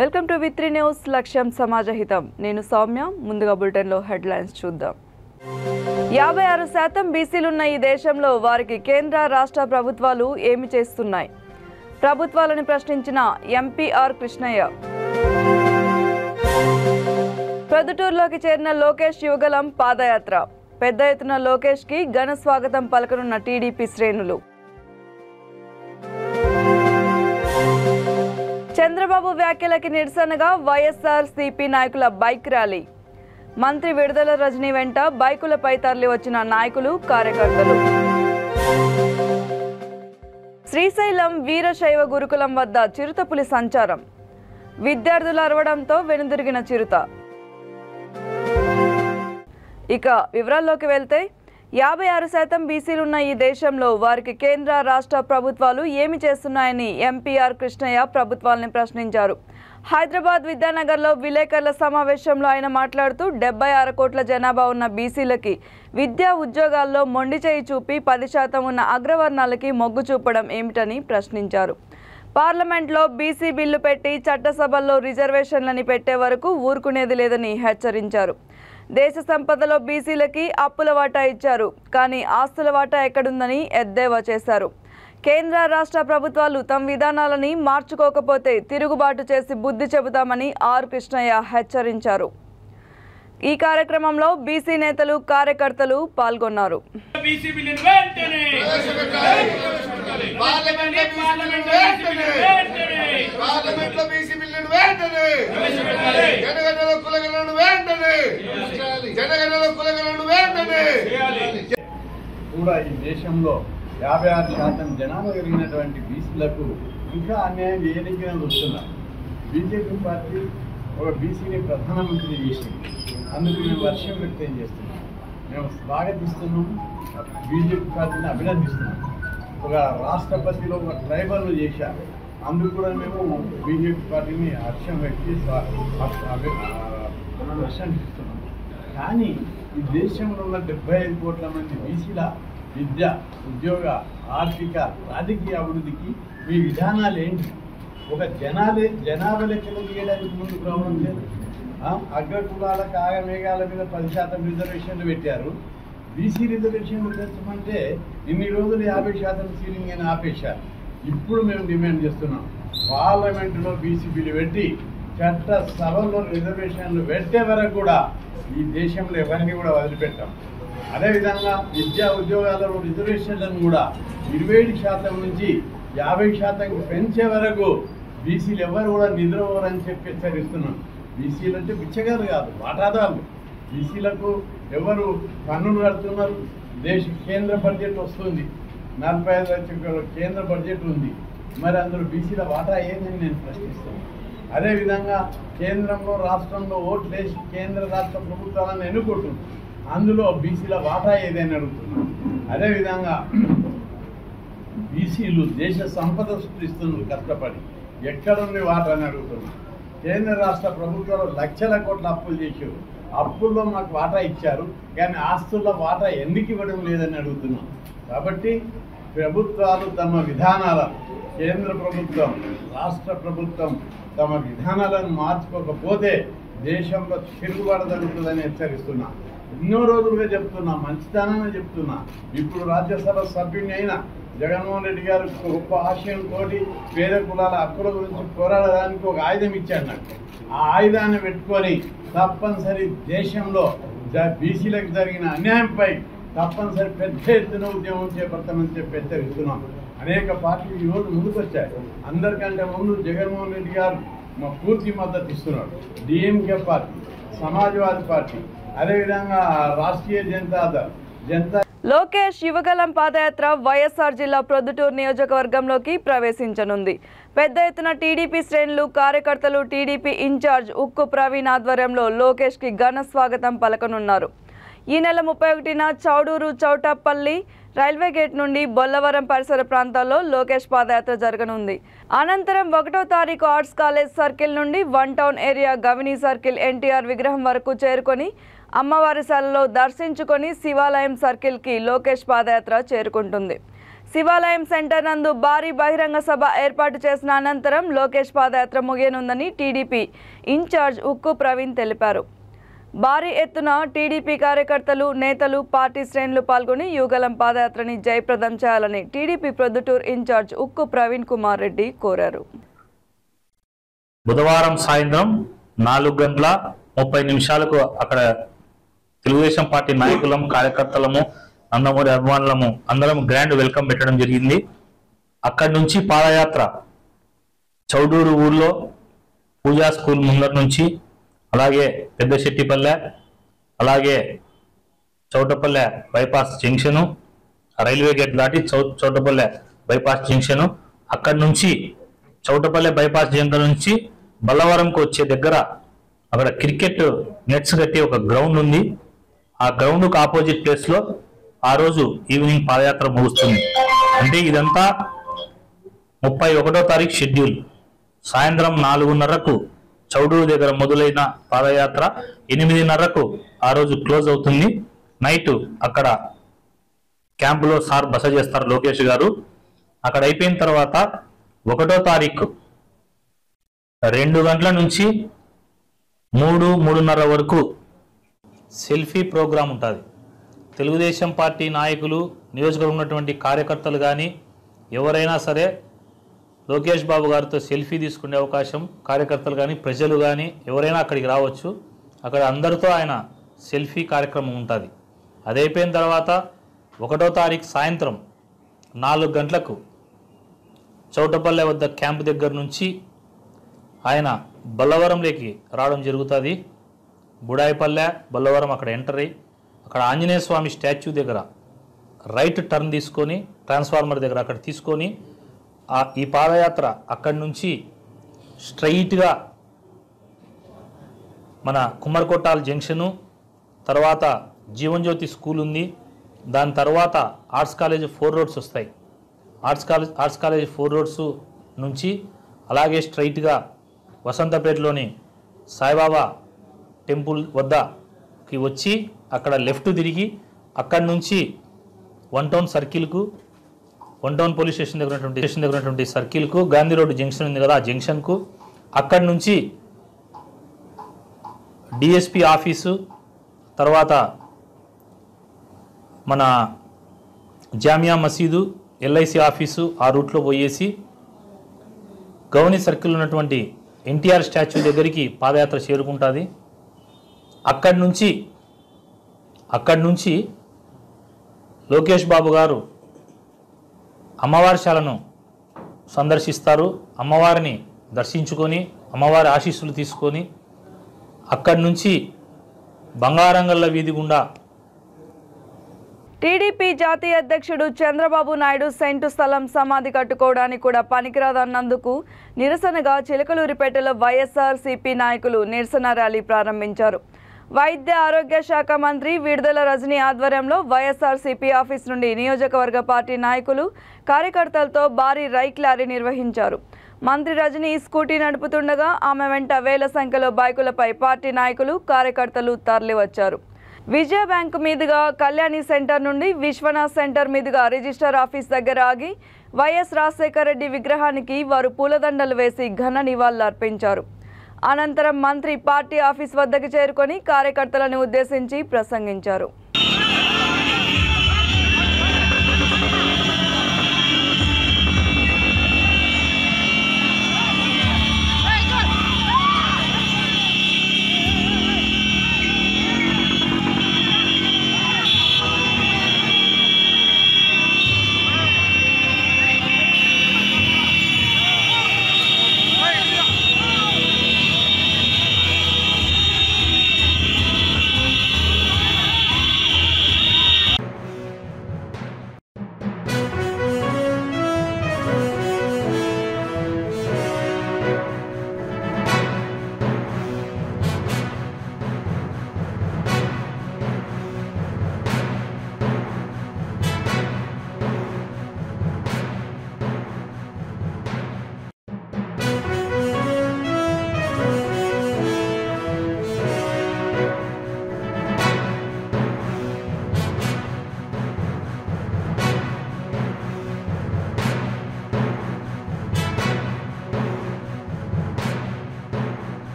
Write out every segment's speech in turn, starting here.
Welcome to వి3 news లక్ష్యం సమాజహితం. నేను సౌమ్య. ముందుగా బులెటిన్లో హెడ్లైన్స్ చూద్దాం. 56% బీసీలున్న ఈ దేశంలో వారికి కేంద్ర రాష్ట్ర ప్రభుత్వాలు ఏమి చేస్తున్నాయి? ప్రభుత్వాలను ప్రశ్నించిన ఎంపీ ఆర్ కృష్ణయ్య. ప్రొద్దుటూరులోకి చేరిన లోకేష్ యువగలం పాదయాత్ర. పెద్ద ఎత్తున లోకేష్కి ఘన స్వాగతం పలకనున్న టీడీపీ శ్రేణులు. చంద్రబాబు వ్యాఖ్యలకి నిరసనగా వైఎస్ఆర్సీపీ నాయకుల బైక్ ర్యాలీ. మంత్రి విడుదల రజనీ వెంట బైకులపై తరలి వచ్చిన నాయకులు, కార్యకర్తలు. శ్రీశైలం వీరశైవ గురుకులం వద్ద చిరుతపులి సంచారం. విద్యార్థులు అరవడంతో వెనుదిరిగిన చిరుత. ఇక వివరాల్లోకి వెళ్తే 56% బీసీలున్న ఈ దేశంలో వారికి కేంద్ర రాష్ట్ర ప్రభుత్వాలు ఏమి చేస్తున్నాయని ఎంపీ ఆర్ కృష్ణయ్య ప్రభుత్వాలను ప్రశ్నించారు. హైదరాబాద్ విద్యానగర్లో విలేకరుల సమావేశంలో ఆయన మాట్లాడుతూ 76 కోట్ల జనాభా ఉన్న బీసీలకి విద్యా ఉద్యోగాల్లో మొండి చేయి చూపి 10% ఉన్న అగ్రవర్ణాలకి మొగ్గు చూపడం ఏమిటని ప్రశ్నించారు. పార్లమెంట్లో బీసీ బిల్లు పెట్టి చట్టసభల్లో రిజర్వేషన్లని పెట్టే వరకు ఊరుకునేది లేదని హెచ్చరించారు. దేశ సంపదలో బీసీలకి అప్పుల వాటా ఇచ్చారు, కానీ ఆస్తుల వాటా ఎక్కడుందని ఎద్దేవా చేశారు. కేంద్ర రాష్ట్ర ప్రభుత్వాలు తమ విధానాలని మార్చుకోకపోతే తిరుగుబాటు చేసి బుద్ధి చెబుతామని ఆర్ కృష్ణయ్య హెచ్చరించారు. ఈ కార్యక్రమంలో బీసీ నేతలు, కార్యకర్తలు పాల్గొన్నారు. కూడా ఈ దేశంలో 56% జనాభా కలిగినటువంటి బీసీలకు ఇంకా అన్యాయం చేయడానికి వస్తున్నారు. బీజేపీ పార్టీ ఒక బీసీని ప్రధానమంత్రి చేసింది. అందుకు మేము వర్షం వ్యక్తం చేస్తున్నాం. మేము స్వాగతిస్తున్నాం. బీజేపీ పార్టీని అభినందిస్తున్నాం. ఒక రాష్ట్రపతిలో ఒక ట్రైబల్ను చేశారు. అందుకు కూడా మేము బీజేపీ పార్టీని హర్షం వ్యక్తి ప్రశంసిస్తున్నాం. కానీ ఈ దేశంలో ఉన్న 75 కోట్ల మంది బీసీల విద్య, ఉద్యోగ, ఆర్థిక, రాజకీయ అభివృద్ధికి మీ విధానాలు ఏంటి? ఒక జనాభా లెక్కలు తీయడానికి ముందుకు రావడం లేదు. అగ్రకులాల కాగమేఘాల మీద 10% రిజర్వేషన్లు పెట్టారు. బీసీ రిజర్వేషన్లు పెంచమంటే ఇన్ని రోజులు 50% సీలింగ్ అని ఆపేశారు. ఇప్పుడు మేము డిమాండ్ చేస్తున్నాం, పార్లమెంటులో బీసీ బిల్లు పెట్టి చట్ట సభల్లో రిజర్వేషన్లు పెట్టే వరకు కూడా ఈ దేశంలో ఎవరిని కూడా వదిలిపెట్టాం. అదేవిధంగా విద్యా ఉద్యోగాలలో రిజర్వేషన్లను కూడా 27% నుంచి 50% పెంచే వరకు బీసీలు ఎవరు కూడా నిద్రపోరని చెప్పి హెచ్చరిస్తున్నాం. బీసీలు అంటే బిచ్చగారు కాదు, వాటాదారులు. బీసీలకు ఎవరు పన్నులు కడుతున్నారు? కేంద్ర బడ్జెట్ వస్తుంది, 45 లక్షల కేంద్ర బడ్జెట్ ఉంది. మరి అందులో బీసీల వాటా ఏందని నేను ప్రశ్నిస్తున్నాను. అదేవిధంగా కేంద్రంలో, రాష్ట్రంలో ఓట్లు వేసి కేంద్ర రాష్ట్ర ప్రభుత్వాలను ఎన్నుకుంటున్నారు. అందులో బీసీల వాటా ఏదైనా అడుగుతున్నారు. అదేవిధంగా బీసీలు దేశ సంపద సృష్టిస్తున్నారు కష్టపడి, ఎక్కడుంది వాటా అని అడుగుతున్నారు. కేంద్ర రాష్ట్ర ప్రభుత్వాలు లక్షల కోట్ల అప్పులు చేశారు. అప్పుల్లో మాకు వాటా ఇచ్చారు, కానీ ఆస్తుల్లో వాటా ఎందుకు ఇవ్వడం లేదని అడుగుతున్నాం. కాబట్టి ప్రభుత్వాలు తమ విధానాలను, కేంద్ర ప్రభుత్వం, రాష్ట్ర ప్రభుత్వం తమ విధానాలను మార్చుకోకపోతే దేశంలో తిరుగుబాటు జరుగుతుందని హెచ్చరిస్తున్నా. ఎన్నో రోజులుగా చెప్తున్నా, మంచితనాన్ని చెప్తున్నా. ఇప్పుడు రాజ్యసభ సభ్యుని అయిన జగన్మోహన్ రెడ్డి గారు గొప్ప ఆశయంతో పేద కులాల హక్కుల గురించి పోరాడడానికి ఒక ఆయుధం ఇచ్చాడు నాకు. ఆ ఆయుధాన్ని పెట్టుకొని తప్పనిసరి దేశంలో బీసీలకు జరిగిన అన్యాయంపై తప్పనిసరి పెద్ద ఎత్తున ఉద్యమం చేపడతామని చెప్పి హెచ్చరిస్తున్నాం. అనేక పార్టీలు ఈరోజు ముందుకు వచ్చాయి. అందరికంటే ముందు జగన్మోహన్ రెడ్డి గారు మా పూర్తి మద్దతు ఇస్తున్నాడు. డిఎంకే పార్టీ, సమాజ్వాదీ పార్టీ, అదేవిధంగా రాష్ట్రీయ జనతా లోకేష్ యువగలం పాదయాత్ర వైఎస్ఆర్ జిల్లా ప్రొద్దుటూరు నియోజకవర్గంలోకి ప్రవేశించనుంది. పెద్ద ఎత్తున టీడీపీ శ్రేణులు, కార్యకర్తలు, టీడీపీ ఇన్ఛార్జ్ ఉక్కు ప్రవీణ్ ఆధ్వర్యంలో లోకేష్కి ఘన స్వాగతం పలకనున్నారు. ఈ నెల 31న చౌడూరు, చౌటప్పల్లి రైల్వే గేట్ నుండి బొల్లవరం పరిసర ప్రాంతాల్లో లోకేష్ పాదయాత్ర జరగనుంది. అనంతరం 1వ తారీఖు ఆర్ట్స్ కాలేజ్ సర్కిల్ నుండి 1 టౌన్ ఏరియా గవినీ సర్కిల్ ఎన్టీఆర్ విగ్రహం వరకు చేరుకొని అమ్మవారి శాలలో దర్శించుకొని శివాలయం సర్కిల్కి లోకేష్ పాదయాత్ర చేరుకుంటుంది. శివాలయం సెంటర్ నందు భారీ బహిరంగ సభ ఏర్పాటు చేసిన అనంతరం లోకేష్ పాదయాత్ర ముగియనుందని టీడీపీ ఇన్ఛార్జ్ ఉక్కు ప్రవీణ్ తెలిపారు. భారీ ఎత్తున టీడీపీ కార్యకర్తలు, నేతలు, పార్టీ శ్రేణులు పాల్గొని యుగలం పాదయాత్రని జయప్రదం చేయాలని టీడీపీ ప్రొద్దుటూరు ఇన్ఛార్జ్ ఉక్కు ప్రవీణ్ కుమార్ రెడ్డి కోరారు. బుధవారం సాయంత్రం 4:30 అక్కడ తెలుగుదేశం పార్టీ నాయకులం, కార్యకర్తలము, నందమూరి అభిమానులము అందరం గ్రాండ్ వెల్కమ్ పెట్టడం జరిగింది. అక్కడి నుంచి పాదయాత్ర చౌడూరు ఊర్లో పూజా స్కూల్ ముందర నుంచి, అలాగే పెద్ద శెట్టిపల్లె, అలాగే Chowtapalle bypass junction, railway gate దాటి చౌటపల్లె బైపాస్ జంక్షను, అక్కడి నుంచి చౌటపల్లె బైపాస్ జంక్షన్ నుంచి బల్లవరంకు వచ్చే దగ్గర అక్కడ క్రికెట్ నెట్స్ కట్టి ఒక గ్రౌండ్ ఉంది. ఆ గ్రౌండ్కు ఆపోజిట్ ప్లేస్లో ఆ రోజు ఈవినింగ్ పాదయాత్ర ముగుస్తుంది. అంటే ఇదంతా 31వ తారీఖు షెడ్యూల్. సాయంత్రం 4:30కు చౌడూరు దగ్గర మొదలైన పాదయాత్ర 8:30కు ఆ రోజు క్లోజ్ అవుతుంది. నైట్ అక్కడ క్యాంపులో సార్ బస చేస్తారు లోకేష్ గారు. అక్కడ అయిపోయిన తర్వాత 1వ తారీఖు 2 గంటల నుంచి 3:30 వరకు సెల్ఫీ ప్రోగ్రాం ఉంటుంది. తెలుగుదేశం పార్టీ నాయకులు, నియోజకవర్గంలో ఉన్నటువంటి కార్యకర్తలు కానీ ఎవరైనా సరే లోకేష్ బాబు గారితో సెల్ఫీ తీసుకునే అవకాశం, కార్యకర్తలు కానీ ప్రజలు కానీ ఎవరైనా అక్కడికి రావచ్చు. అక్కడ అందరితో ఆయన సెల్ఫీ కార్యక్రమం ఉంటుంది. అది అయిపోయిన తర్వాత 1వ తారీఖు సాయంత్రం 4 గంటలకు చౌటపల్లె వద్ద క్యాంప్ దగ్గర నుంచి ఆయన బల్లవరంలోకి రావడం జరుగుతుంది. బుడాయిపల్లె, బల్లవరం అక్కడ ఎంటర్ అయ్యి అక్కడ ఆంజనేయ స్వామి స్టాచ్యూ దగ్గర రైట్ టర్న్ తీసుకొని ట్రాన్స్ఫార్మర్ దగ్గర అక్కడ తీసుకొని ఈ పాదయాత్ర అక్కడి నుంచి స్ట్రైట్గా మన కుమ్మరికొట్టాల జంక్షను, తర్వాత జీవన్ జ్యోతి స్కూల్ ఉంది, దాని తర్వాత ఆర్ట్స్ కాలేజ్ 4 రోడ్స్ వస్తాయి. ఆర్ట్స్ కాలేజ్ 4 రోడ్స్ నుంచి అలాగే స్ట్రైట్గా వసంతపేటలోని సాయిబాబా టెంపుల్ వద్దకి వచ్చి అక్కడ లెఫ్ట్ తిరిగి అక్కడి నుంచి 1 టౌన్ సర్కిల్కు, 1 టౌన్ పోలీస్ స్టేషన్ దగ్గర ఉన్నటువంటి సర్కిల్కు, గాంధీ రోడ్ జంక్షన్ ఉంది కదా ఆ జంక్షన్కు, అక్కడి నుంచి డిఎస్పి ఆఫీసు, తర్వాత మన జామియా మసీదు, ఎల్ఐసి ఆఫీసు ఆ రూట్లో పోయేసి గౌని సర్కిల్ ఉన్నటువంటి ఎన్టీఆర్ స్టాచ్యూ దగ్గరికి పాదయాత్ర చేరుకుంటుంది. అక్కడి నుంచి లోకేష్ బాబు గారు అమ్మవారిశాలను సందర్శిస్తారు. అమ్మవారిని దర్శించుకొని అమ్మవారి ఆశీస్సులు తీసుకొని అక్కడి నుంచి బంగారంగల్ల వీధి గుండా టీడీపీ జాతీయ అధ్యక్షుడు చంద్రబాబు నాయుడు సెంటు స్థలం సమాధి కట్టుకోవడానికి కూడా పనికిరాదన్నందుకు నిరసనగా చిలకలూరిపేటలో వైఎస్ఆర్సీపీ నాయకులు నిరసన ర్యాలీ ప్రారంభించారు. వైద్య ఆరోగ్య శాఖ మంత్రి విడుదల రజనీ ఆధ్వర్యంలో వైఎస్ఆర్సీపీ ఆఫీస్ నుండి నియోజకవర్గ పార్టీ నాయకులు, కార్యకర్తలతో భారీ రైక్ ర్యాలీ నిర్వహించారు. మంత్రి రజనీ స్కూటీ నడుపుతుండగా ఆమె వెంట వేల సంఖ్యలో బైకులపై పార్టీ నాయకులు, కార్యకర్తలు తరలివచ్చారు. విజయ బ్యాంకు మీదుగా కళ్యాణి సెంటర్ నుండి విశ్వనాథ్ సెంటర్ మీదుగా రిజిస్టర్ ఆఫీస్ దగ్గర ఆగి వైఎస్ రాజశేఖర రెడ్డి విగ్రహానికి వారు పూలదండలు వేసి ఘన నివాళులు అర్పించారు. అనంతరం మంత్రి పార్టీ ఆఫీస్ వద్దకు చేరుకొని కార్యకర్తలను ఉద్దేశించి ప్రసంగించారు.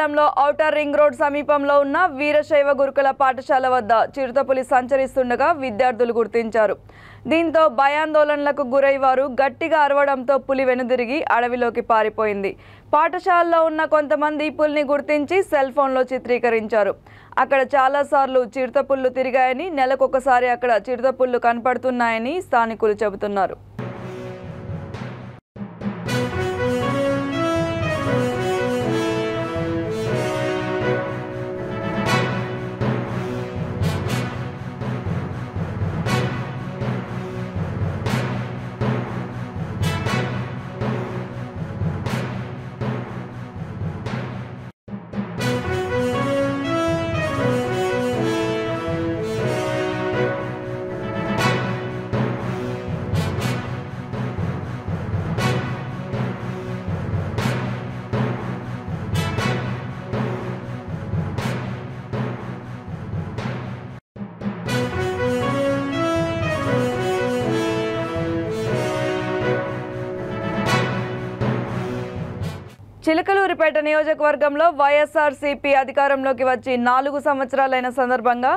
శ్రీకాకుళంలో ఔటర్ రింగ్ రోడ్ సమీపంలో ఉన్న వీరశైవ గురుకుల పాఠశాల వద్ద చిరుతపులి సంచరిస్తుండగా విద్యార్థులు గుర్తించారు. దీంతో భయాందోళనలకు గురై వారు గట్టిగా అరవడంతో పులి వెనుదిరిగి అడవిలోకి పారిపోయింది. పాఠశాలలో ఉన్న కొంతమంది పులిని గుర్తించి సెల్ ఫోన్లో చిత్రీకరించారు. అక్కడ చాలాసార్లు చిరుతపుళ్ళు తిరిగాయని, నెలకొకసారి అక్కడ చిరుతపుళ్ళు కనపడుతున్నాయని స్థానికులు చెబుతున్నారు. చిలకలూరిపేట నియోజకవర్గంలో వైఎస్ఆర్సీపీ అధికారంలోకి వచ్చి 4 సంవత్సరాలైన సందర్భంగా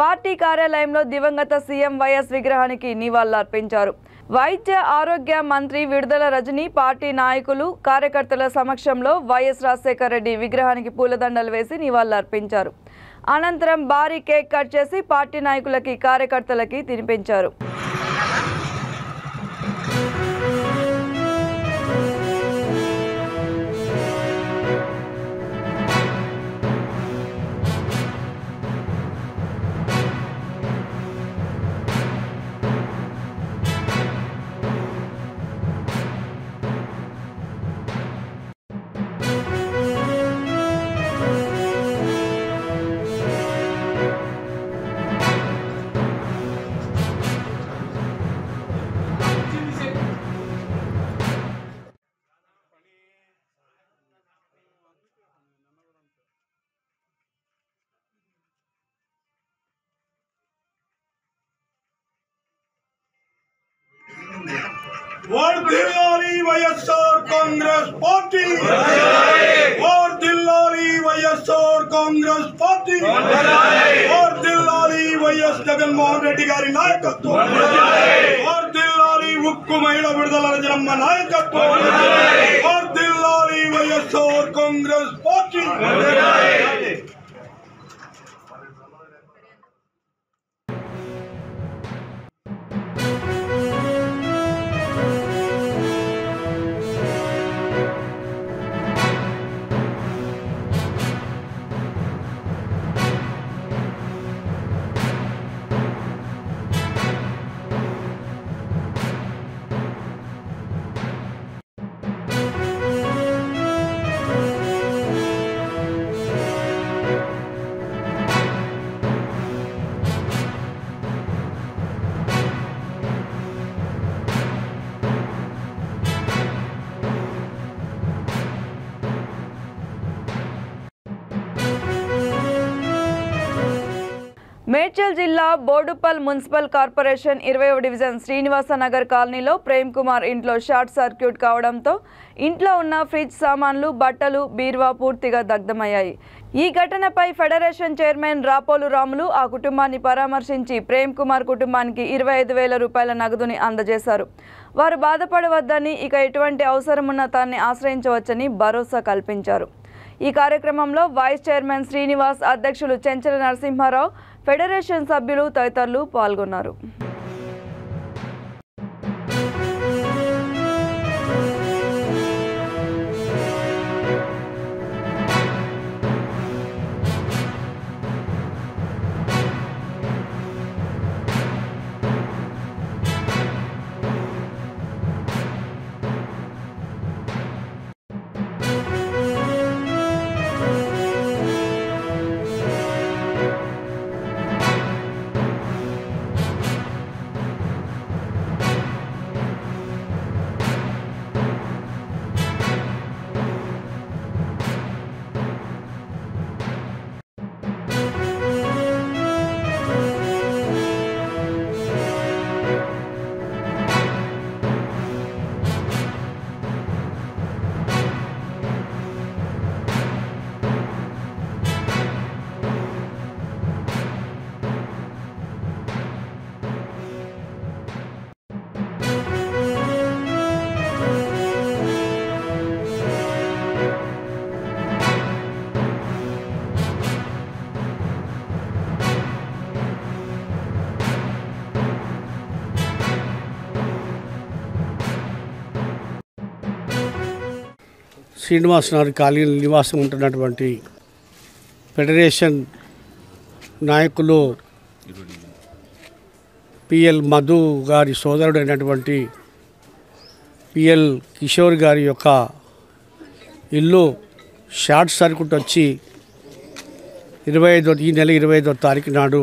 పార్టీ కార్యాలయంలో దివంగత సీఎం వైఎస్ విగ్రహానికి నివాళులర్పించారు. వైద్య ఆరోగ్య మంత్రి విడుదల రజని, పార్టీ నాయకులు, కార్యకర్తల సమక్షంలో వైఎస్ రాజశేఖర రెడ్డి విగ్రహానికి పూలదండలు వేసి నివాళులర్పించారు. అనంతరం భారీ కేక్ కట్ చేసి పార్టీ నాయకులకి, కార్యకర్తలకి తినిపించారు. వర్ధిల్లాలి వైఎస్ఆర్ కాంగ్రెస్ పార్టీ, వర్ధిల్లాలి వైఎస్ఆర్ కాంగ్రెస్ పార్టీ, వర్ధిల్లాలి వైఎస్ జగన్మోహన్ రెడ్డి గారి నాయకత్వం, వర్ధిల్లాలి ఉక్కు మహిళ విడుదల రజనమ్మ నాయకత్వం, వర్ధిల్లాలి వైఎస్ఆర్ కాంగ్రెస్ పార్టీ. మేడ్చల్ జిల్లా బోడుపల్ మున్సిపల్ కార్పొరేషన్ 20వ డివిజన్ శ్రీనివాస నగర్ కాలనీలో ప్రేమ్ కుమార్ ఇంట్లో షార్ట్ సర్క్యూట్ కావడంతో ఇంట్లో ఉన్న ఫ్రిడ్జ్ సామాన్లు, బట్టలు, బీరువా పూర్తిగా దగ్ధమయ్యాయి. ఈ ఘటనపై ఫెడరేషన్ చైర్మన్ రాపోలు రాములు ఆ కుటుంబాన్ని పరామర్శించి ప్రేమ్ కుమార్ కుటుంబానికి 25,000 రూపాయల నగదుని అందజేశారు. వారు బాధపడవద్దని, ఇక ఎటువంటి అవసరమున్న తాన్ని ఆశ్రయించవచ్చని భరోసా కల్పించారు. ఈ కార్యక్రమంలో వైస్ చైర్మన్ శ్రీనివాస్, అధ్యక్షులు చెంచల నరసింహారావు, ఫెడరేషన్ సభ్యులు తదితరులు పాల్గొన్నారు. శ్రీనివాస్ నగర్ కాలనీ నివాసం ఉంటున్నటువంటి ఫెడరేషన్ నాయకులు పిఎల్ మధు గారి సోదరుడు అయినటువంటి పిఎల్ కిషోర్ గారి యొక్క ఇల్లు షార్ట్ సర్క్యూట్ వచ్చి ఈ నెల 25వ తారీఖు నాడు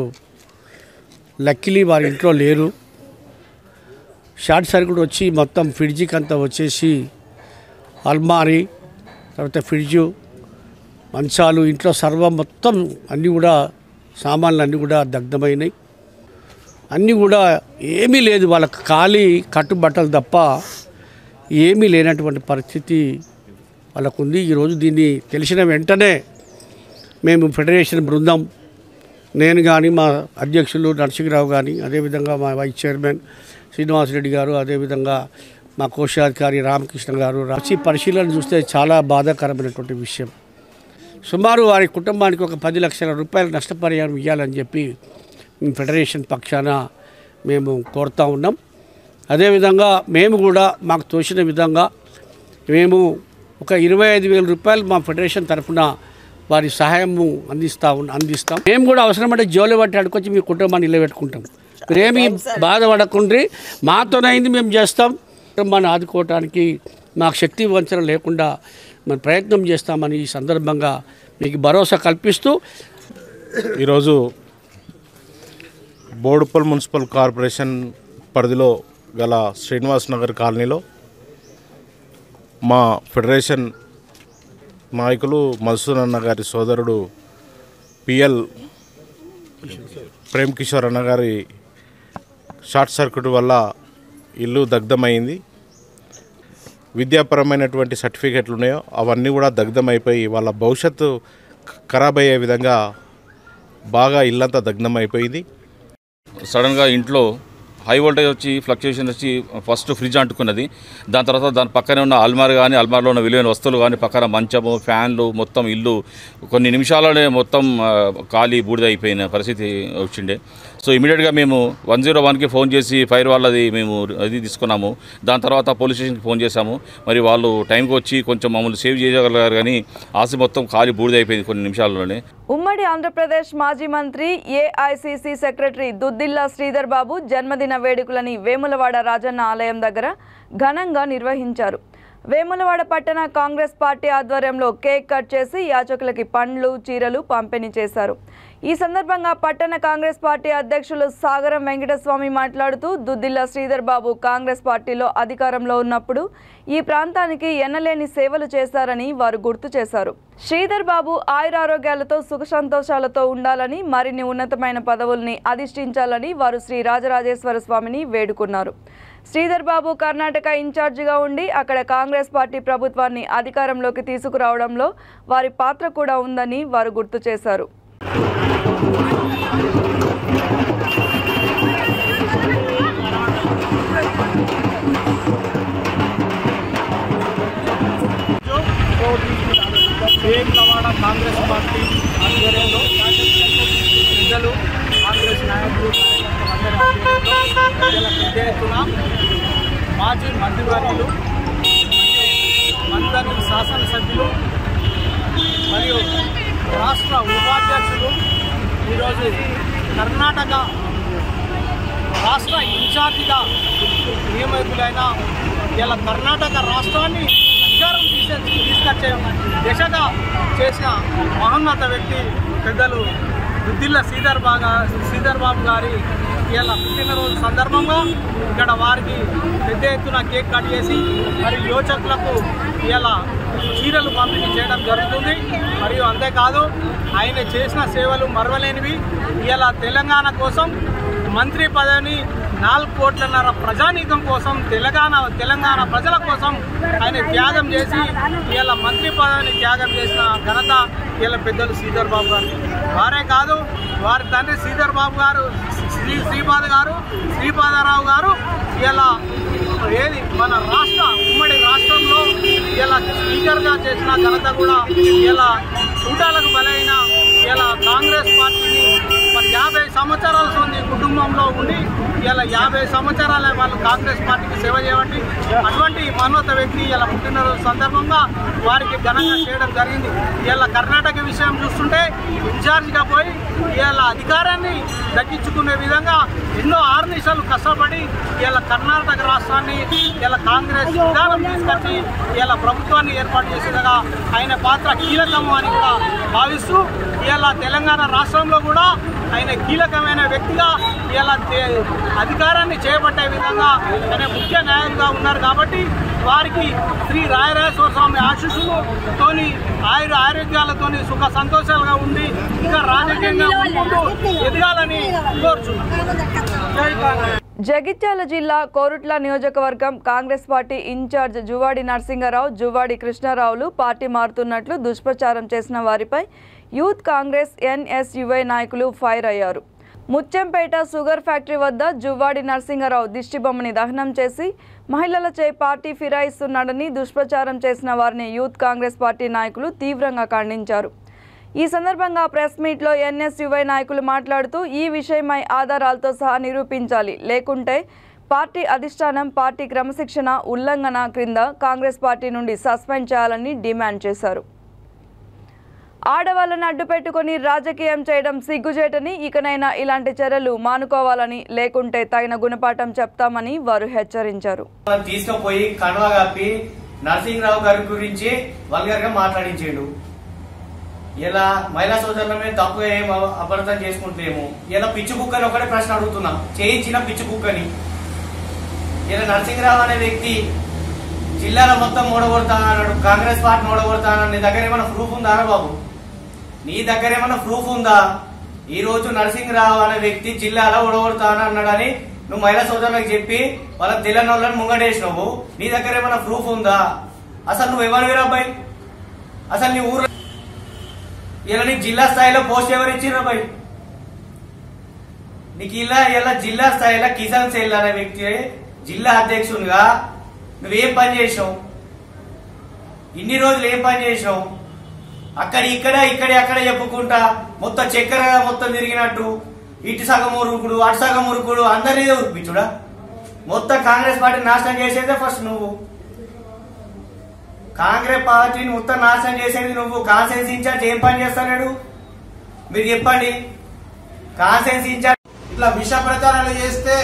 లక్కీలీ వారి ఇంట్లో లేరు. షార్ట్ సర్క్యూట్ వచ్చి మొత్తం ఫ్రిడ్జికి అంతా వచ్చేసి అల్మారీ, తర్వాత ఫ్రిడ్జు, మంచాలు, ఇంట్లో సర్వం మొత్తం అన్నీ కూడా సామాన్లు అన్నీ కూడా దగ్ధమైనాయి. అన్నీ కూడా ఏమీ లేదు, వాళ్ళకి ఖాళీ కట్టుబట్టలు తప్ప ఏమీ లేనటువంటి పరిస్థితి వాళ్ళకు ఉంది. ఈరోజు దీన్ని తెలిసిన వెంటనే మేము ఫెడరేషన్ బృందం, నేను కానీ మా అధ్యక్షులు నరసింహరావు కానీ, అదేవిధంగా మా వైస్ చైర్మన్ శ్రీనివాసరెడ్డి గారు, అదేవిధంగా మా కోశాధికారి రామకృష్ణ గారు వచ్చి పరిశీలన చూస్తే చాలా బాధాకరమైనటువంటి విషయం. సుమారు వారి కుటుంబానికి ఒక 10 లక్షల రూపాయల నష్టపరిహారం ఇవ్వాలని చెప్పి ఫెడరేషన్ పక్షాన మేము కోరుతూ ఉన్నాం. అదేవిధంగా మేము కూడా మాకు తోచిన విధంగా మేము ఒక 25,000 రూపాయలు మా ఫెడరేషన్ తరఫున వారి సహాయము అందిస్తాం. మేము కూడా అవసరమంటే జోలు పట్టి అడుకొచ్చి మీ కుటుంబాన్ని నిలబెట్టుకుంటాం. మీరేమీ బాధపడకుండ్రి, మాతోనైంది మేము చేస్తాం. కుటుంబాన్ని ఆదుకోవటానికి మాకు శక్తి వంచన లేకుండా మేము ప్రయత్నం చేస్తామని ఈ సందర్భంగా మీకు భరోసా కల్పిస్తూ ఈరోజు బోడుపల్ మున్సిపల్ కార్పొరేషన్ పరిధిలో గల శ్రీనివాస్ నగర్ కాలనీలో మా ఫెడరేషన్ నాయకులు మధుసూదన్ అన్న గారి సోదరుడు పిఎల్ ప్రేమ్ కిషోర్ అన్న గారి షార్ట్ సర్క్యూట్ వల్ల ఇల్లు దగ్ధమైంది. విద్యాపరమైనటువంటి సర్టిఫికెట్లు ఉన్నాయో అవన్నీ కూడా దగ్ధమైపోయి వాళ్ళ భవిష్యత్తు ఖరాబ్ అయ్యే విధంగా బాగా ఇల్లంతా దగ్ధమైపోయింది. సడన్గా ఇంట్లో హై వోల్టేజ్ వచ్చి ఫ్లక్చుయేషన్ వచ్చి ఫస్ట్ ఫ్రిడ్జ్ అంటుకున్నది. దాని తర్వాత దాని పక్కనే ఉన్న అల్మార్ కానీ, అల్మార్లో ఉన్న విలువైన వస్తువులు కానీ, పక్కన మంచము, ఫ్యాన్లు, మొత్తం ఇల్లు కొన్ని నిమిషాల్లోనే మొత్తం ఖాళీ బూడిద అయిపోయిన పరిస్థితి వచ్చిండే. సో ఇమీడియట్గా మేము 101కి ఫోన్ చేసి ఫైర్ వాళ్ళది మేము అది తీసుకున్నాము. దాని తర్వాత పోలీస్ స్టేషన్కి ఫోన్ చేశాము. మరి వాళ్ళు టైంకి వచ్చి కొంచెం మమ్మల్ని సేవ్ చేయగలిగారు, కానీ ఆశ మొత్తం ఖాళీ బూడిద అయిపోయింది కొన్ని నిమిషాల్లోనే. ఉమ్మడి ఆంధ్రప్రదేశ్ మాజీ మంత్రి ఏఐసిసి సెక్రటరీ దుద్దిల్లా శ్రీధర్ బాబు జన్మదిన వేడుకలని వేములవాడ రాజన్న ఆలయం దగ్గర ఘనంగా నిర్వహించారు. వేములవాడ పట్టణ కాంగ్రెస్ పార్టీ ఆధ్వర్యంలో కేక్ కట్ చేసి యాచకులకి పండ్లు, చీరలు పంపిణీ చేశారు. ఈ సందర్భంగా పట్టణ కాంగ్రెస్ పార్టీ అధ్యక్షులు సాగరం వెంకటస్వామి మాట్లాడుతూ దుద్దిల్లా శ్రీధర్ బాబు కాంగ్రెస్ పార్టీలో అధికారంలో ఉన్నప్పుడు ఈ ప్రాంతానికి ఎన్నలేని సేవలు చేశారని వారు గుర్తు చేశారు. శ్రీధర్ బాబు ఆయురారోగ్యాలతో సుఖ సంతోషాలతో ఉండాలని, మరిన్ని ఉన్నతమైన పదవుల్ని అధిష్ఠించాలని వారు శ్రీ రాజరాజేశ్వర స్వామిని వేడుకున్నారు. శ్రీధర్ బాబు కర్ణాటక ఇన్ఛార్జిగా ఉండి అక్కడ కాంగ్రెస్ పార్టీ ప్రభుత్వాన్ని అధికారంలోకి తీసుకురావడంలో వారి పాత్ర కూడా ఉందని వారు గుర్తు చేశారు. వేములవాడ కాంగ్రెస్ పార్టీ ఆధ్వర్యంలో ప్రజలు, కాంగ్రెస్ నాయకులు, పెద్ద ఎత్తున మాజీ మంత్రివర్యులు, మంత్రి శాసనసభ్యులు మరియు రాష్ట్ర ఉపాధ్యక్షులు, ఈరోజు కర్ణాటక రాష్ట్ర ఇన్ఛార్జిగా నియమితులైన ఇలా కర్ణాటక రాష్ట్రాన్ని అధికారం తీసుకొచ్చే దిశగా చేసిన మహోన్నత వ్యక్తి పెద్దలు దుద్దిల్లా శ్రీధర్ బాబు గారి ఇలా పుట్టినరోజు సందర్భంగా ఇక్కడ వారికి పెద్ద ఎత్తున కేక్ కట్ చేసి మరి యోచకులకు ఇలా చీరలు పంపిణీ చేయడం జరుగుతుంది. మరియు అంతేకాదు ఆయన చేసిన సేవలు మరవలేనివి. ఇలా తెలంగాణ కోసం మంత్రి పదవిని 4 కోట్లన్నర ప్రజానీకం కోసం తెలంగాణ ప్రజల కోసం ఆయన త్యాగం చేసి ఇలా మంత్రి పదవిని త్యాగం చేసిన ఘనత ఇలా పెద్దలు శ్రీధర్ బాబు గారు. వారే కాదు, వారి తండ్రి శ్రీధర్ బాబు గారు, శ్రీపాదరావు గారు ఇలా మన ఉమ్మడి రాష్ట్రంలో ఇలా స్పీకర్గా చేసిన ఘనత కూడా ఇలా చూడాలకు బలైన ఇలా కాంగ్రెస్ పార్టీని మరి 50 సంవత్సరాల సంది కుటుంబంలో ఉండి ఇలా 50 సంవత్సరాలే వాళ్ళు కాంగ్రెస్ పార్టీకి సేవ చేయబట్టి అటువంటి మానవత వ్యక్తి ఇలా పుట్టినరోజు సందర్భంగా వారికి ఘనంగా చేయడం జరిగింది. ఇలా కర్ణాటక విషయం చూస్తుంటే ఇన్ఛార్జిగా పోయి ఇలా అధికారాన్ని దక్కించుకునే విధంగా ఎన్నో ఆర్నిషాలు కష్టపడి ఇలా కర్ణాటక రాష్ట్రాన్ని ఇలా కాంగ్రెస్ విధానం తీసుకొచ్చి ఇలా ప్రభుత్వాన్ని ఏర్పాటు చేసేదిగా ఆయన పాత్ర కీలకము అని కూడా భావిస్తూ ఇలా తెలంగాణ రాష్ట్రంలో కూడా ఆయన కీలకమైన వ్యక్తిగా ఇలా అధికారాన్ని చేపట్టే విధంగా ఆయన ముఖ్య నాయకుడిగా ఉన్నారు. కాబట్టి వారికి శ్రీ రాయరాజేశ్వర స్వామి ఆశీస్సులతోని ఆరోగ్యాలతోని సుఖ సంతోషాలుగా ఉండి ఇంకా రాజకీయంగా ముందు ఎదగాలని కోరుచున్నాను. జగిత్యాల జిల్లా కోరుట్ల నియోజకవర్గం కాంగ్రెస్ పార్టీ ఇన్ఛార్జ్ జువాడి నరసింగరావు, జువాడి కృష్ణారావులు పార్టీ మారుతున్నట్లు దుష్ప్రచారం చేసిన వారిపై యూత్ కాంగ్రెస్ ఎన్ఎస్యుఐ నాయకులు ఫైర్ అయ్యారు. ముత్యంపేట షుగర్ ఫ్యాక్టరీ వద్ద జువాడి నరసింగరావు దిష్టిబొమ్మని దహనం చేసి మహిళలచే పార్టీ ఫిరాయిస్తున్నాడని దుష్ప్రచారం చేసిన వారిని యూత్ కాంగ్రెస్ పార్టీ నాయకులు తీవ్రంగా ఖండించారు. ఈ సందర్భంగా ప్రెస్ మీట్లో ఎన్ఎస్యుఐ నాయకులు మాట్లాడుతూ ఈ విషయమై ఆధారాలతో సహా నిరూపించాలి, లేకుంటే పార్టీ అధిష్టానం పార్టీ క్రమశిక్షణ ఉల్లంఘన క్రింద కాంగ్రెస్ పార్టీ నుండి సస్పెండ్ చేయాలని డిమాండ్ చేశారు. ఆడవాళ్లను అడ్డుపెట్టుకుని రాజకీయం చేయడం సిగ్గుచేటని, ఇకనైనా ఇలాంటి చర్యలు మానుకోవాలని, లేకుంటే తగిన గుణపాఠం చెప్తామని వారు హెచ్చరించారు. తీసుకుపోయి కణవ కప్పి నరసింహరావు గారి గురించి వల్గర్ గా మాట్లాడించాడు. ఇలా మహిళా సోదరుల మీద తప్పుగా ఏం అపార్థం చేసుకుంటేమో ఇలా పిచ్చి కుక్కని ఒకటే ప్రశ్న అడుగుతున్నాం, చేయించిన పిచ్చి కుక్కని. ఇలా నరసింహరావు అనే వ్యక్తి జిల్లాలో మొత్తం ఓడగొడతానన్నాడు, కాంగ్రెస్ పార్టీని ఓడగొడతానని. నీ దగ్గర ఏమైనా ప్రూఫ్ ఉందా బాబు? నీ దగ్గర ఏమైనా ప్రూఫ్ ఉందా? ఈ రోజు నరసింహరావు అనే వ్యక్తి జిల్లాలో ఓడగొడతానన్నాడని నువ్వు మహిళా సోదరులకు చెప్పి వాళ్ళ తెలియని వాళ్ళని ముంగడేసినావు. నీ దగ్గర ఏమైనా ప్రూఫ్ ఉందా? అసలు నువ్వు ఎవరు అబ్బాయి? అసలు నీ ఊరు ఇలా నీకు జిల్లా స్థాయిలో పోస్ట్ ఎవరు ఇచ్చిర్రు అబ్బాయి? నీకు ఇలా జిల్లా స్థాయిలో కిసాన్ సెల్ అనే వ్యక్తి జిల్లా అధ్యక్షునిగా నువ్వేం పని చేసావు? ఇన్ని రోజులు ఏం పని చేసావు? అక్కడ చెప్పుకుంటా మొత్తం చక్కెర మొత్తం తిరిగినట్టు ఇటు సగం ఉరుకుడు అటు సగం ఉరుకుడు అందరినీ ఉరిపించుడా? మొత్తం కాంగ్రెస్ పార్టీ నాశనం చేసేదే ఫస్ట్ నువ్వు. కాంగ్రెస్ పార్టీని మొత్తం నాశనం చేసేది నువ్వు. కాన్స్టిట్యూన్సీ ఇన్ఛార్జ్ ఏం పని చేస్తాడు మీరు చెప్పండి? కాన్స్టిట్యూన్సీ ఇన్ఛార్జ్ ఇట్లా విష ప్రచారాలు చేస్తే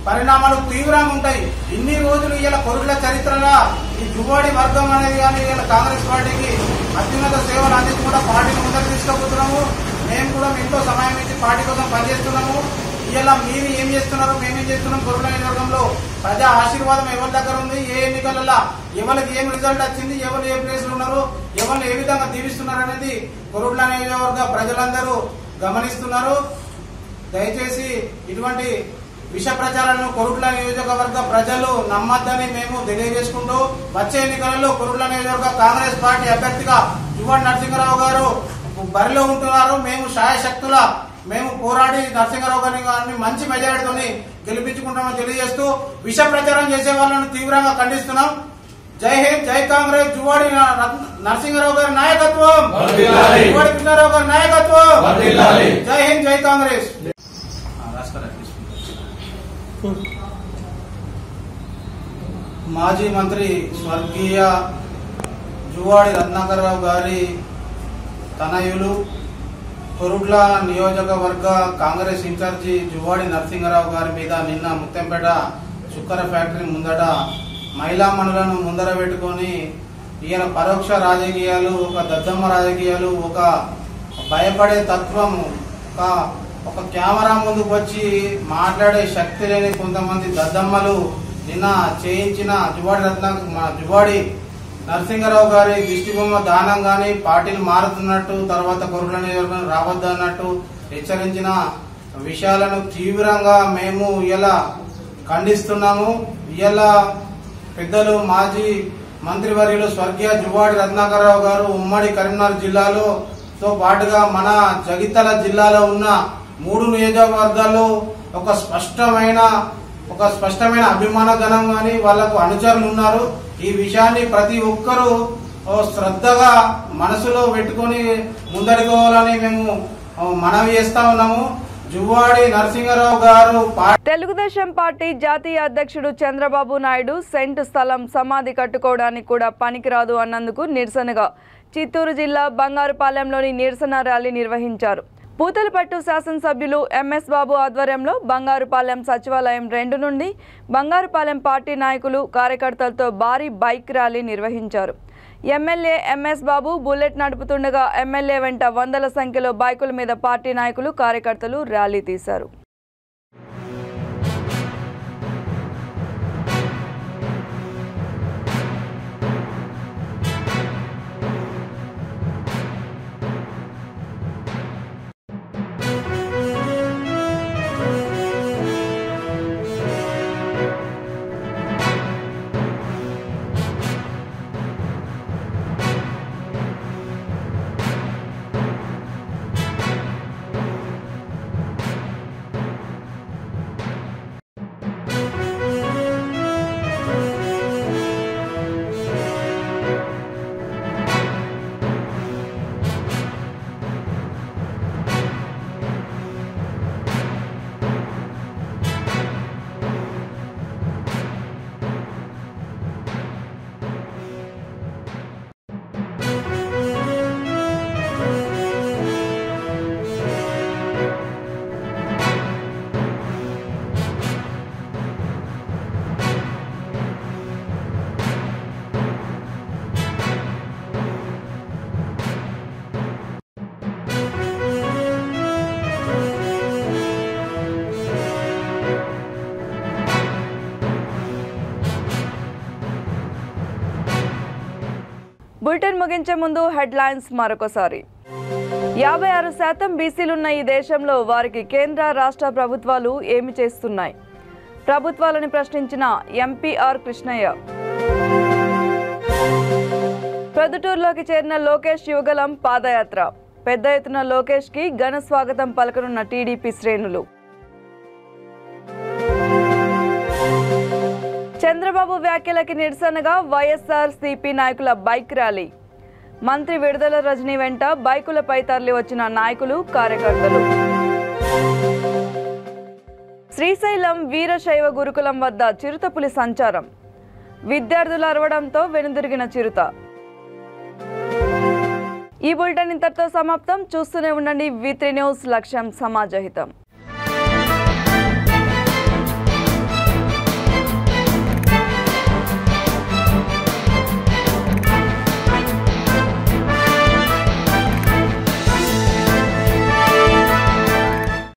పరిణామాలు తీవ్రంగా ఉంటాయి. ఇన్ని రోజులు ఇలా కొరుట్ల చరిత్రలో ఈ జువాడి వర్గం అనేది కానీ ఇలా కాంగ్రెస్ పార్టీకి అత్యున్నత సేవలు అందించుకుంటా పార్టీని ముందరికి తీసుకుపోతున్నాము. మేము కూడా ఎంతో సమయం ఇచ్చి పార్టీ కోసం పనిచేస్తున్నాము. ఇలా మీరు ఏం చేస్తున్నారు, మేమేం చేస్తున్నాం? కొరుట్ల నియోజకవర్గంలో ప్రజా ఆశీర్వాదం ఎవరి దగ్గర ఉంది? ఏ ఎన్నికలలో ఎవరికి ఏం రిజల్ట్ వచ్చింది, ఎవరు ఏ ప్లేస్ లో ఉన్నారు, ఎవరిని ఏ విధంగా దీవిస్తున్నారు అనేది కొరుట్ల నియోజకవర్గ ప్రజలందరూ గమనిస్తున్నారు. దయచేసి ఇటువంటి విష ప్రచారాలను కొరుట్ల నియోజకవర్గ ప్రజలు నమ్మద్దని మేము తెలియజేసుకుంటూ వచ్చే ఎన్నికలలో కొరుట్ల నియోజకవర్గ కాంగ్రెస్ పార్టీ అభ్యర్థిగా జువాడి నరసింహరావు గారు బరిలో ఉంటున్నారు. మేము శాయశక్తుల మేము పోరాడి నరసింహరావు గారిని మంచి మెజారిటీతో గెలిపించుకుంటామని తెలియజేస్తూ విష ప్రచారం చేసే వాళ్ళను తీవ్రంగా ఖండిస్తున్నాం. జై హింద్, జై కాంగ్రెస్. జువాడి నరసింహరావు గారి నాయకత్వం, జువాడి కృష్ణారావు గారి నాయకత్వం. జై హింద్, జై కాంగ్రెస్. మాజీ మంత్రి స్వర్గీయ జువాడి రత్నాకరరావు గారి తనయులు కొరుట్ల నియోజకవర్గ కాంగ్రెస్ ఇన్ఛార్జి జువాడి నరసింహరావు గారి మీద నిన్న ముత్తంపేట చుక్కర ఫ్యాక్టరీ ముందట మహిళా మనులను ముందర పెట్టుకొని ఈయన పరోక్ష రాజకీయాలు, ఒక దద్దమ్మ రాజకీయాలు, ఒక భయపడే తత్వం, ఒక కెమెరా ముందుకు వచ్చి మాట్లాడే శక్తి లేని కొంతమంది దద్దమ్మలు నిన్న చేయించిన జువాడి నరసింహరావు గారి దిష్టిబొమ్మ దానం గాని పార్టీలు మారుతున్నట్టు, తర్వాత కొరుట్ల నియోజకవర్గం రావద్దు అన్నట్టు హెచ్చరించిన విషయాలను తీవ్రంగా మేము ఇలా ఖండిస్తున్నాము. ఇలా పెద్దలు మాజీ మంత్రివర్యులు స్వర్గీయ జువాడి రత్నాకరరావు గారు ఉమ్మడి కరీంనగర్ జిల్లాలో తో పాటుగా మన జగిత్యాల జిల్లాలో ఉన్న 3 నియోజకవర్గాల్లో ఒక స్పష్టమైన అభిమాన గణం గాని వాళ్లకు అనుచరులు ఉన్నారు. ఈ విషయాన్ని ప్రతి ఒక్కరూ శ్రద్ధగా మనసులో పెట్టుకొని ముందడుకోవాలని మేము మనవి చేస్తా ఉన్నాము. జువ్వాడి నరసింహారావు గారు తెలుగుదేశం పార్టీ జాతీయ అధ్యక్షుడు చంద్రబాబు నాయుడు సెంటు స్థలం సమాధి కట్టుకోవడానికి కూడా పనికిరాదు అన్నందుకు నిరసనగా చిత్తూరు జిల్లా బంగారుపాలెంలోని నిరసన ర్యాలీ నిర్వహించారు. పూతలపట్టు శాసనసభ్యులు ఎంఎస్ బాబు ఆధ్వర్యంలో బంగారుపాలెం సచివాలయం 2 నుండి బంగారుపాలెం పార్టీ నాయకులు కార్యకర్తలతో భారీ బైక్ ర్యాలీ నిర్వహించారు. ఎమ్మెల్యే ఎంఎస్ బాబు బుల్లెట్ నడుపుతుండగా ఎమ్మెల్యే వెంట వందల సంఖ్యలో బైకుల మీద పార్టీ నాయకులు కార్యకర్తలు ర్యాలీ తీశారు. బులెటిన్ ముగించే ముందు హెడ్లైన్స్ మరొకసారి. 56% బీసీలున్న ఈ దేశంలో వారికి కేంద్ర రాష్ట్ర ప్రభుత్వాలు ఏమి చేస్తున్నాయి? ప్రభుత్వాలను ప్రశ్నించిన ఎంపీఆర్ కృష్ణయ్య. ప్రొద్దుటూరులోకి చేరిన లోకేష్ యువగలం పాదయాత్ర. పెద్ద ఎత్తున లోకేష్కి ఘన స్వాగతం పలకనున్న టీడీపీ శ్రేణులు. చంద్రబాబు వ్యాఖ్యలకి నిరసనగా వైఎస్ఆర్సీపీ నాయకుల బైక్ ర్యాలీ. మంత్రి విడుదల రజనీ వెంట బైకులపై తరలి వచ్చిన నాయకులు కార్యకర్తలు. శ్రీశైలం వీరశైవ గురుకులం వద్ద చిరుతపులి సంచారం. విద్యార్థులు అరవడంతో వెనుదిరిగిన చిరుత. ఈ బులెటిన్ ఇంతటితో సమాప్తం. చూస్తూనే ఉండండి V3 న్యూస్, లక్ష్యం సమాజహితం.